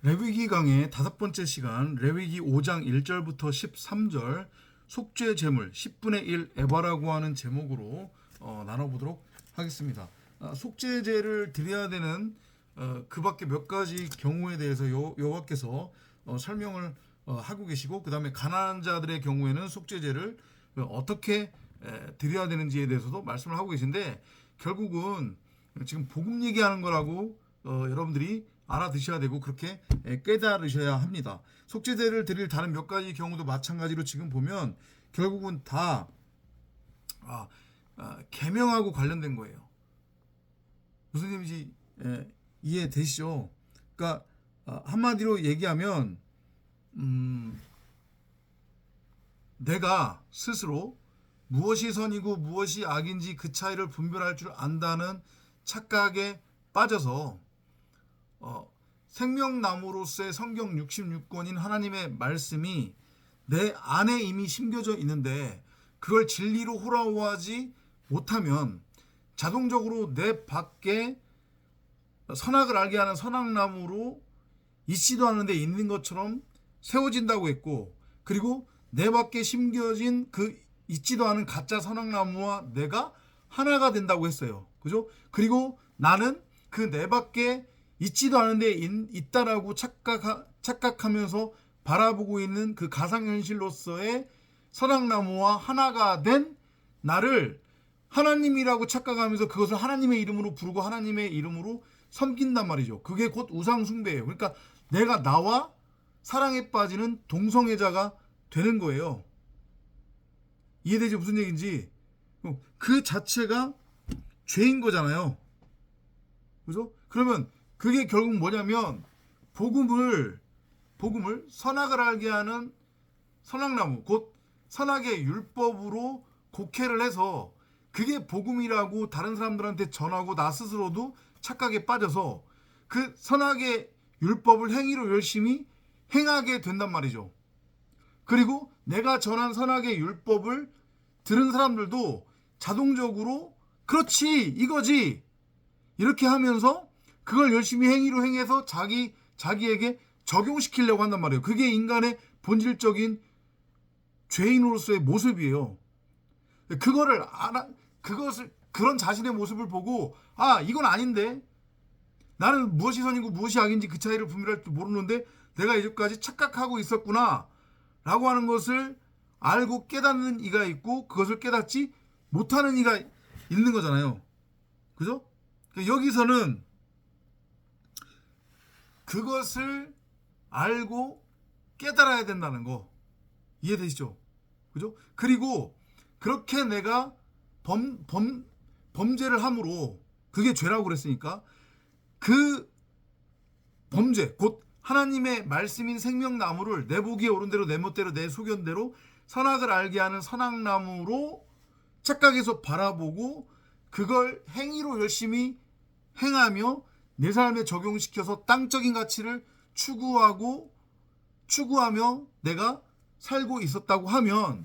레위기 강의 5번째 시간, 레위기 5장 1절부터 13절 속죄 제물 10분의 1 에바라고 하는 제목으로 나눠보도록 하겠습니다. 속죄제를 드려야 되는 그 밖에 몇 가지 경우에 대해서 여호와께서 설명을 하고 계시고, 그 다음에 가난한 자들의 경우에는 속죄제를 어떻게 드려야 되는지에 대해서도 말씀을 하고 계신데, 결국은 지금 복음 얘기하는 거라고 여러분들이 알아두셔야 되고 그렇게 깨달으셔야 합니다. 속죄제를 드릴 다른 몇 가지 경우도 마찬가지로 지금 보면 결국은 다 계명하고 관련된 거예요. 무슨 의미인지 이해되시죠? 그러니까 한마디로 얘기하면 내가 스스로 무엇이 선이고 무엇이 악인지 그 차이를 분별할 줄 안다는 착각에 빠져서 생명나무로서의 성경 66권인 하나님의 말씀이 내 안에 이미 심겨져 있는데 그걸 진리로 호라호하지 못하면 자동적으로 내 밖에 선악을 알게 하는 선악나무로 있지도 않은데 있는 것처럼 세워진다고 했고, 그리고 내 밖에 심겨진 그 있지도 않은 가짜 선악나무와 내가 하나가 된다고 했어요. 그죠? 그리고 나는 그 내 밖에 있지도 않은데 있다라고 착각하면서 바라보고 있는 그 가상현실로서의 선악나무와 하나가 된 나를 하나님이라고 착각하면서 그것을 하나님의 이름으로 부르고 하나님의 이름으로 섬긴단 말이죠. 그게 곧 우상숭배예요. 그러니까 내가 나와 사랑에 빠지는 동성애자가 되는 거예요. 이해되지? 무슨 얘기인지. 그 자체가 죄인 거잖아요. 그죠? 그러면 그게 결국 뭐냐면 복음을 선악을 알게 하는 선악나무, 곧 선악의 율법으로 곡해를 해서 그게 복음이라고 다른 사람들한테 전하고 나 스스로도 착각에 빠져서 그 선악의 율법을 행위로 열심히 행하게 된단 말이죠. 그리고 내가 전한 선악의 율법을 들은 사람들도 자동적으로 그렇지 이거지 이렇게 하면서 그걸 열심히 행위로 행해서 자기에게 적용시키려고 한단 말이에요. 그게 인간의 본질적인 죄인으로서의 모습이에요. 그런 자신의 모습을 보고 이건 아닌데, 나는 무엇이 선이고 무엇이 악인지 그 차이를 분별할 줄 모르는데 내가 이제까지 착각하고 있었구나 라고 하는 것을 알고 깨닫는 이가 있고, 그것을 깨닫지 못하는 이가 있는 거잖아요. 그죠? 여기서는 그것을 알고 깨달아야 된다는 거 이해되시죠? 그죠? 그리고 그렇게 내가 범죄를 함으로, 그게 죄라고 그랬으니까 그 범죄, 곧 하나님의 말씀인 생명나무를 내 보기에 옳은 대로 내 멋대로 내 소견대로 선악을 알게 하는 선악나무로 착각해서 바라보고 그걸 행위로 열심히 행하며 내 삶에 적용시켜서 땅적인 가치를 추구하며 내가 살고 있었다고 하면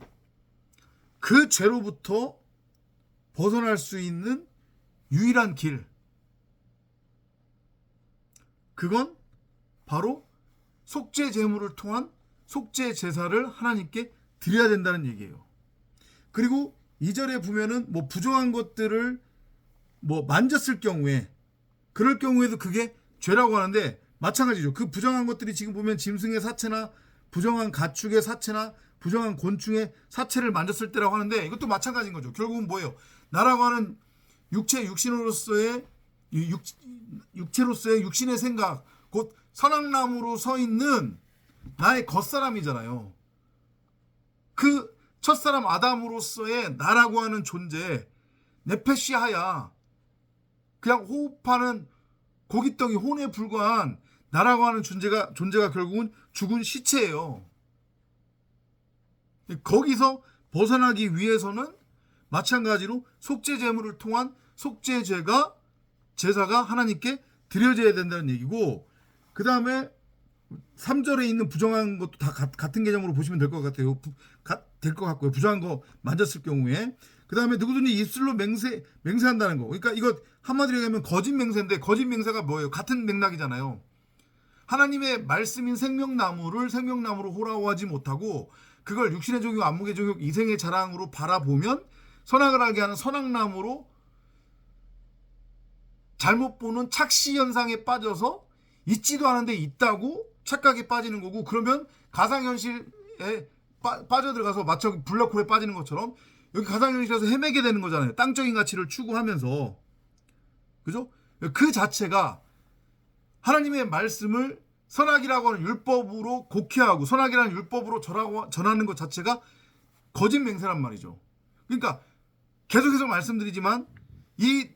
그 죄로부터 벗어날 수 있는 유일한 길, 그건 바로 속죄 제물을 통한 속죄 제사를 하나님께 드려야 된다는 얘기예요. 그리고 2절에 보면은 부정한 것들을 만졌을 경우에, 그럴 경우에도 그게 죄라고 하는데 마찬가지죠. 그 부정한 것들이 지금 보면 짐승의 사체나 부정한 가축의 사체나 부정한 곤충의 사체를 만졌을 때라고 하는데, 이것도 마찬가지인 거죠. 결국은 뭐예요? 나라고 하는 육체로서의 육신의 생각, 곧 선악나무로 서 있는 나의 겉사람이잖아요. 그 첫사람 아담으로서의 나라고 하는 존재, 네페시하야, 그냥 호흡하는 고깃덩이 혼에 불과한 나라고 하는 존재가 결국은 죽은 시체예요. 거기서 벗어나기 위해서는 마찬가지로 속죄 제물을 통한 속죄 제사가 하나님께 드려져야 된다는 얘기고, 그 다음에 3절에 있는 부정한 것도 다 같은 개념으로 보시면 될 것 같아요. 될 것 같고요. 부정한 거 만졌을 경우에. 그 다음에 누구든지 입술로 맹세한다는 거. 그러니까 이거 한마디로 얘기하면 거짓 맹세인데, 거짓 맹세가 뭐예요? 같은 맥락이잖아요. 하나님의 말씀인 생명나무를 생명나무로 호라호하지 못하고 그걸 육신의 종육, 안목의 종육, 이생의 자랑으로 바라보면 선악을 알게 하는 선악나무로 잘못 보는 착시 현상에 빠져서 있지도 않은데 있다고 착각에 빠지는 거고, 그러면 가상현실에 빠져들어가서 마치 블랙홀에 빠지는 것처럼 여기 가상현실에서 헤매게 되는 거잖아요. 땅적인 가치를 추구하면서. 그죠? 그 자체가 하나님의 말씀을 선악이라고 하는 율법으로 곡해하고 선악이라는 율법으로 전하는 것 자체가 거짓 맹세란 말이죠. 그러니까 계속해서 말씀드리지만 이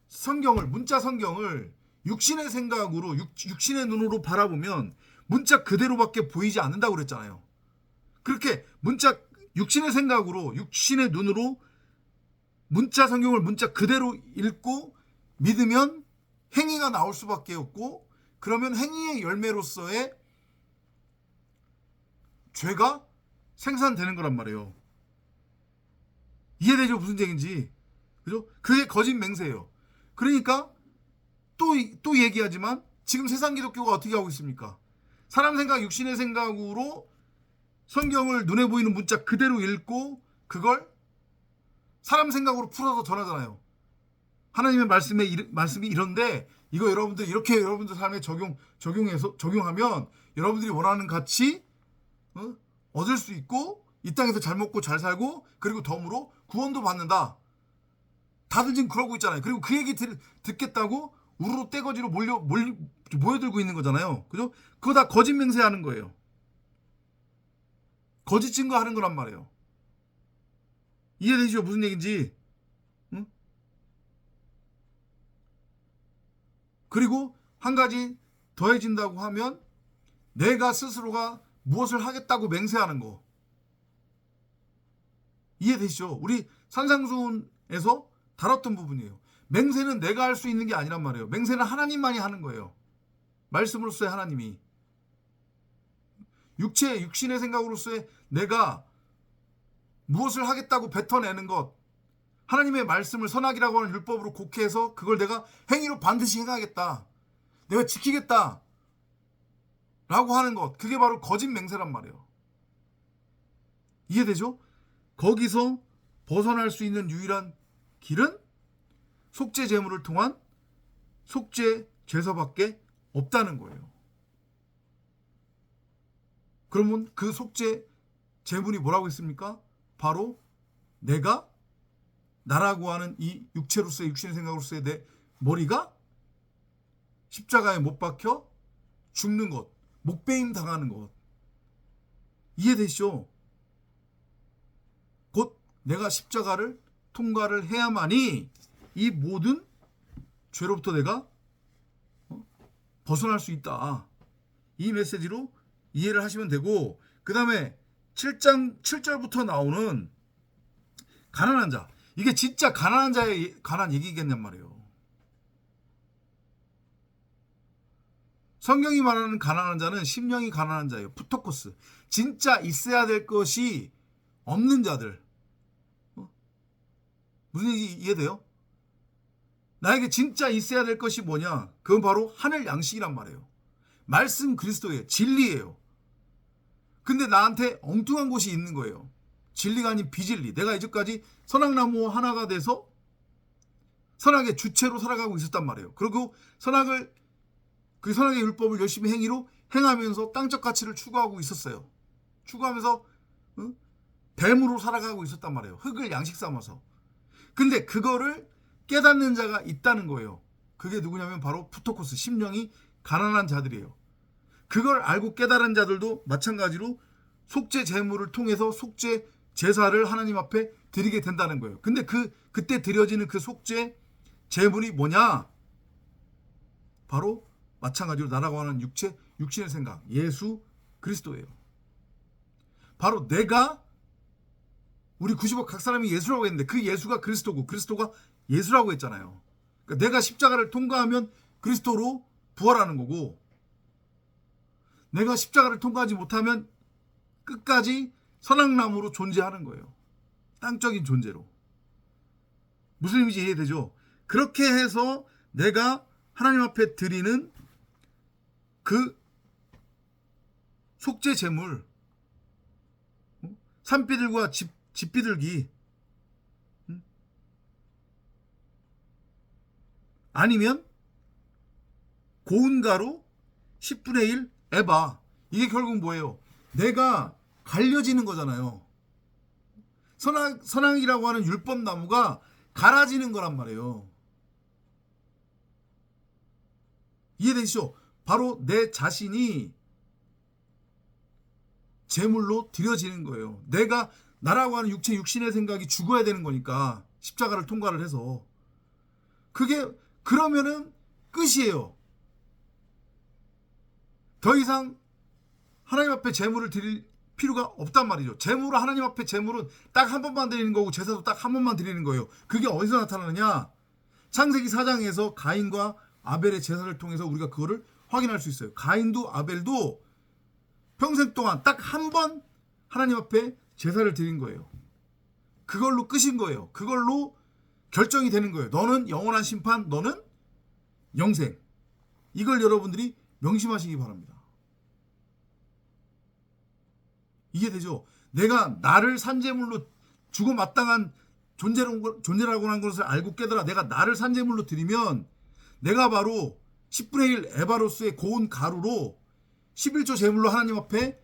성경을, 문자 성경을 육신의 생각으로, 육신의 눈으로 바라보면 문자 그대로밖에 보이지 않는다고 그랬잖아요. 그렇게 육신의 생각으로, 육신의 눈으로 문자 성경을 문자 그대로 읽고 믿으면 행위가 나올 수밖에 없고, 그러면 행위의 열매로서의 죄가 생산되는 거란 말이에요. 이해되죠? 무슨 얘기인지. 그죠? 그게 거짓 맹세예요. 그러니까 또 얘기하지만 지금 세상 기독교가 어떻게 하고 있습니까? 사람 생각, 육신의 생각으로 성경을 눈에 보이는 문자 그대로 읽고 그걸 사람 생각으로 풀어서 전하잖아요. 하나님의 말씀이 이런데 이거 여러분들 이렇게 여러분들 삶에 적용하면 여러분들이 원하는 가치 얻을 수 있고 이 땅에서 잘 먹고 잘 살고 그리고 덤으로 구원도 받는다. 다들 지금 그러고 있잖아요. 그리고 그 얘기 듣겠다고 우르르 떼거지로 모여들고 있는 거잖아요. 그죠? 그거 다 거짓 맹세하는 거예요. 거짓 증거하는 거란 말이에요. 이해되시죠? 무슨 얘기인지. 응? 그리고 한 가지 더해진다고 하면 내가 스스로가 무엇을 하겠다고 맹세하는 거. 이해되시죠? 우리 산상수훈에서 다뤘던 부분이에요. 맹세는 내가 할 수 있는 게 아니란 말이에요. 맹세는 하나님만이 하는 거예요. 말씀으로서의 하나님이. 육신의 생각으로서의 내가 무엇을 하겠다고 뱉어내는 것, 하나님의 말씀을 선악이라고 하는 율법으로 곡해해서 그걸 내가 행위로 반드시 행하겠다, 내가 지키겠다 라고 하는 것, 그게 바로 거짓 맹세란 말이에요. 이해되죠? 거기서 벗어날 수 있는 유일한 길은 속죄 제물을 통한 속죄 제사밖에 없다는 거예요. 그러면 그 속죄 제물이 뭐라고 했습니까? 바로 내가 나라고 하는 이 육체로서의, 육신의 생각으로서의 내 머리가 십자가에 못 박혀 죽는 것, 목베임 당하는 것. 이해되시죠? 곧 내가 십자가를 통과를 해야만이 이 모든 죄로부터 내가 벗어날 수 있다. 이 메시지로 이해를 하시면 되고, 그 다음에 7장 7절부터 나오는 가난한 자, 이게 진짜 가난한 자에 관한 얘기겠냔 말이에요. 성경이 말하는 가난한 자는 심령이 가난한 자예요. 푸토코스. 진짜 있어야 될 것이 없는 자들. 무슨 얘기 이해돼요? 나에게 진짜 있어야 될 것이 뭐냐? 그건 바로 하늘 양식이란 말이에요. 말씀 그리스도예요. 진리예요. 근데 나한테 엉뚱한 것이 있는 거예요. 진리가 아닌 비진리. 내가 이제까지 선악나무 하나가 돼서 선악의 주체로 살아가고 있었단 말이에요. 그리고 그 선악의 율법을 열심히 행하면서 땅적 가치를 추구하고 있었어요. 추구하면서 뱀으로 살아가고 있었단 말이에요. 흙을 양식 삼아서. 근데 그거를 깨닫는 자가 있다는 거예요. 그게 누구냐면 바로 푸토코스, 심령이 가난한 자들이에요. 그걸 알고 깨달은 자들도 마찬가지로 속죄 제물을 통해서 속죄 제사를 하나님 앞에 드리게 된다는 거예요. 근데 그때 드려지는 그 속죄 제물이 뭐냐? 바로 마찬가지로 나라고 하는 육신의 생각, 예수 그리스도예요. 바로 우리 90억 각 사람이 예수라고 했는데 그 예수가 그리스도고 그리스도가 예수라고 했잖아요. 그러니까 내가 십자가를 통과하면 그리스도로 부활하는 거고, 내가 십자가를 통과하지 못하면 끝까지 선악나무로 존재하는 거예요. 땅적인 존재로. 무슨 의미인지 이해되죠? 그렇게 해서 내가 하나님 앞에 드리는 그 속죄 재물, 산비들과 집비들기, 아니면 고운가루 10분의 1 에바. 이게 결국 뭐예요? 내가 갈려지는 거잖아요. 선악이라고 하는 율법나무가 갈아지는 거란 말이에요. 이해되시죠? 바로 내 자신이 제물로 드려지는 거예요. 내가 나라고 하는 육체 육신의 생각이 죽어야 되는 거니까 십자가를 통과를 해서 그게 그러면은 끝이에요. 더 이상 하나님 앞에 제물을 드릴 필요가 없단 말이죠. 제물을 하나님 앞에 제물은 딱 한 번만 드리는 거고 제사도 딱 한 번만 드리는 거예요. 그게 어디서 나타나느냐? 창세기 4장에서 가인과 아벨의 제사를 통해서 우리가 그거를 확인할 수 있어요. 가인도 아벨도 평생 동안 딱 한 번 하나님 앞에 제사를 드린 거예요. 그걸로 끝인 거예요. 그걸로 결정이 되는 거예요. 너는 영원한 심판, 너는 영생. 이걸 여러분들이 명심하시기 바랍니다. 이해되죠? 내가 나를 산제물로 죽어 마땅한 존재라고 하는 것을 알고 깨달아 내가 나를 산제물로 드리면 내가 바로 10분의 1 에바로스의 고운 가루로 11조 제물로 하나님 앞에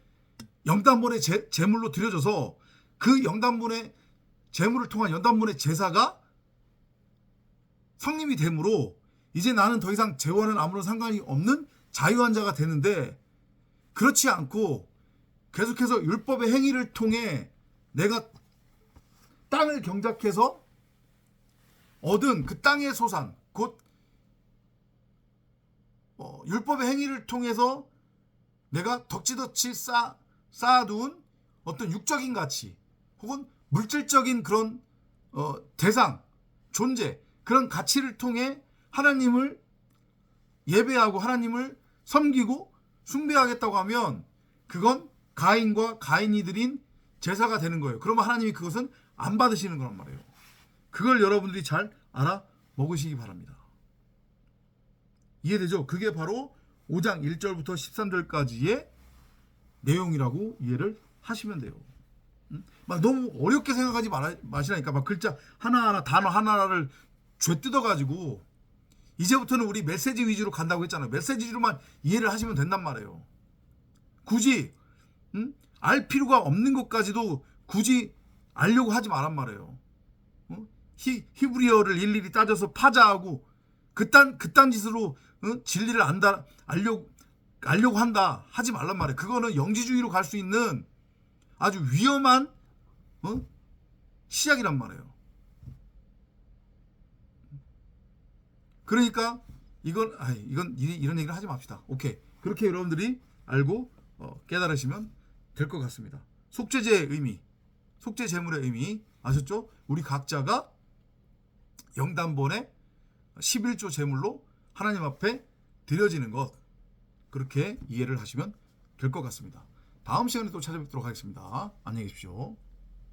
영단번의 제물로 드려져서 그 영단번의 제물을 통한 영단번의 제사가 성립이 되므로 이제 나는 더 이상 죄와는 아무런 상관이 없는 자유한 자가 되는데, 그렇지 않고 계속해서 율법의 행위를 통해 내가 땅을 경작해서 얻은 그 땅의 소산, 곧 율법의 행위를 통해서 내가 덕지덕지 쌓아둔 어떤 육적인 가치 혹은 물질적인 그런 대상, 존재, 그런 가치를 통해 하나님을 예배하고 하나님을 섬기고 숭배하겠다고 하면 그건 가인과 가인이 드린 제사가 되는 거예요. 그러면 하나님이 그것은 안 받으시는 거란 말이에요. 그걸 여러분들이 잘 알아 먹으시기 바랍니다. 이해되죠? 그게 바로 5장 1절부터 13절까지의 내용이라고 이해를 하시면 돼요. 막 너무 어렵게 생각하지 마시라니까. 막 글자 하나하나 단어 하나를 죄 뜯어가지고 이제부터는 우리 메시지 위주로 간다고 했잖아요. 메시지 위주로만 이해를 하시면 된단 말이에요. 굳이 알 필요가 없는 것까지도 굳이 알려고 하지 말란 말이에요. 히브리어를 일일이 따져서 파자하고 그딴 짓으로 진리를 알려고 한다 하지 말란 말이에요. 그거는 영지주의로 갈 수 있는 아주 위험한 시작이란 말이에요. 그러니까 이런 얘기를 하지 맙시다. 오케이. 그렇게 여러분들이 알고 깨달으시면 될 것 같습니다. 속죄제의 의미, 속죄 제물의 의미 아셨죠? 우리 각자가 영단번에 11조 제물로 하나님 앞에 드려지는 것, 그렇게 이해를 하시면 될 것 같습니다. 다음 시간에 또 찾아뵙도록 하겠습니다. 안녕히 계십시오.